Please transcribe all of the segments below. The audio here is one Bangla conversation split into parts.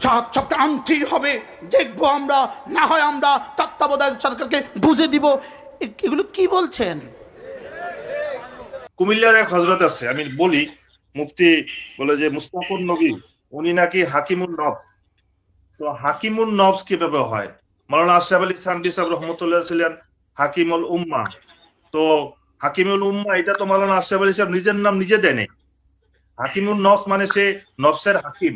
সবটা আনতেই হবে, দেখবো আমরা, না হয় আমরা তত্ত্বাবধায়ক সরকারকে বুঝে দিব। এগুলো কি বলছেন? কুমিল্লার এক হজরত আছে, আমি বলি, মুফতি বলে যে মুস্তাফুর নবী উনি নাকি হাকিমুন নব। তো হাকিমুন নবস কিভাবে হয়? মাওলানা আশরাফ আলী থানভী সাহেব রহমতুল্লাহ ছিলেন হাকিমুল উম্মা। তো হাকিমুল উম্মা এটা তো মাওলানা আশরাফ আলী সাহেব নিজের নাম নিজে দেয়নি। হাকিমুল নফস মানে সে নফসের হাকিম।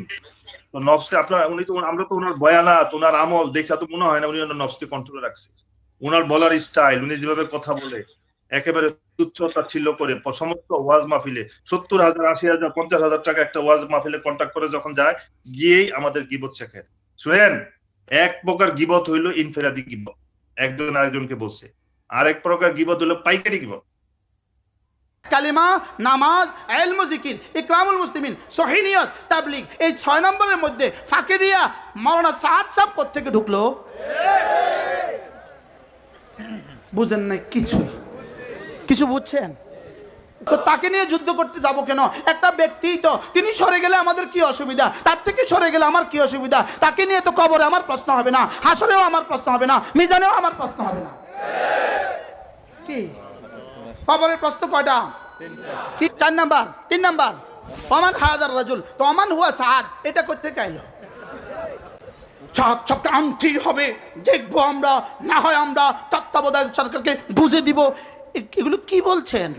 তো নফসে আপনার উনি তো, আমরা তো ওনার বয়ানাত ওনার আমল দেখা তো মনে হয় না উনি ওনার নফসকে কন্ট্রোলে রাখছে। ওনার বলার স্টাইল, উনি যেভাবে কথা বলে একেবারে তুচ্ছতা ছিল করে সমস্ত ওয়াজ মাহফিলে 70,000 80,000 50,000 টাকা একটা ওয়াজ মাহফিলে কন্ট্যাক্ট করে যখন যায়, গিয়েই আমাদের গিবত শেখে। শুনেন, এক প্রকার গিবত হইলো ইনফেরাদি গিবত, একজন আরেকজনকে বলছে। আরেক প্রকার গিবত হলো পাইকারি গিবত। কালিমা, নামাজ, ইলম, জিকির, ইকরামুল মুসলিমিন, সহিহ নিয়ত, তাবলীগ, এই 6 নম্বরের মধ্যে ফাঁকে দিয়া মাওলানা সাদ সাহেব কোত্থেকে ঢুকলো? বুঝেন না কিছু বুঝছেন? তো তাকে নিয়ে যুদ্ধ করতে যাব কেন? একটা ব্যক্তি তো, তিনি সরে গেলে আমাদের কি অসুবিধা? তার থেকে সরে গেলে আমার কি অসুবিধা? তাকে নিয়ে তো কবরে আমার প্রশ্ন হবে না, হাসরেও আমার প্রশ্ন হবে না, মিজানেও আমার প্রশ্ন হবে না। কি কবরের প্রশ্ন কয়টা? কি 4 নাম্বার, 3 নাম্বার। ওমান হাদার রাজুল, তো ওমান হুয়া সাদ, এটা করতে চাইলো সবটা আনতেই হবে, দেখবো আমরা, না হয় আমরা তত্ত্বাবধায়ক সরকারকে বুঝে দিব। এগুলো কি বলছেন?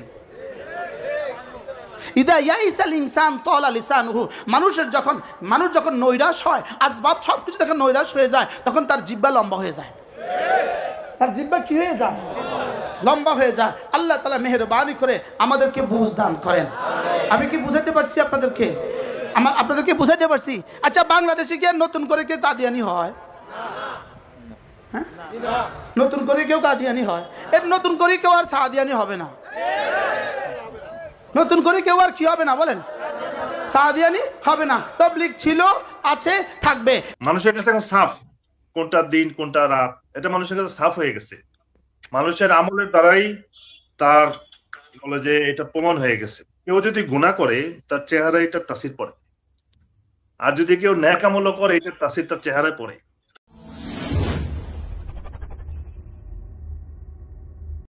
ইদা ইয়াইসাল ইনসান তালা লিসানুহু, মানুষ যখন নৈরাশ হয়, আসবাব সবকিছু যখন নৈরাশ হয়ে যায়, তখন তার জিহ্বা লম্বা হয়ে যায়। তার জিহ্বা কি হয়ে যায়? লম্বা হয়ে যায়। আল্লাহ তাআলা মেহেরবানি করে আমাদেরকে বুঝ দান করেন। আমি কি বুঝাতে পারছি আপনাদেরকে? আপনাদেরকে বুঝাতে পারছি? আচ্ছা, বাংলাদেশে কি নতুন করে কেউ কাদিয়ানি হয়? হ্যাঁ, নতুন করে কেউ কাদিয়ানি হয়? এর নতুন করে কেউ আর সাদিয়ানি হবে না। নতুন করে কেউ আর কি হবে না বলেন? সাদিয়ানি হবে না। তাবলীগ ছিল, আছে, থাকবে। মানুষের কাছে এখন সাফ কোনটা দিন কোনটা রাত, এটা মানুষের কাছে সাফ হয়ে গেছে। মানুষের আমলের দ্বারাই তার বলে যে এটা প্রমাণ হয়ে গেছে। কেউ যদি গুনাহ করে তার চেহারায় এটার তাসির পড়ে, আর যদি কেউ নেক আমল করে এটার তাসির তার চেহারায় পড়ে।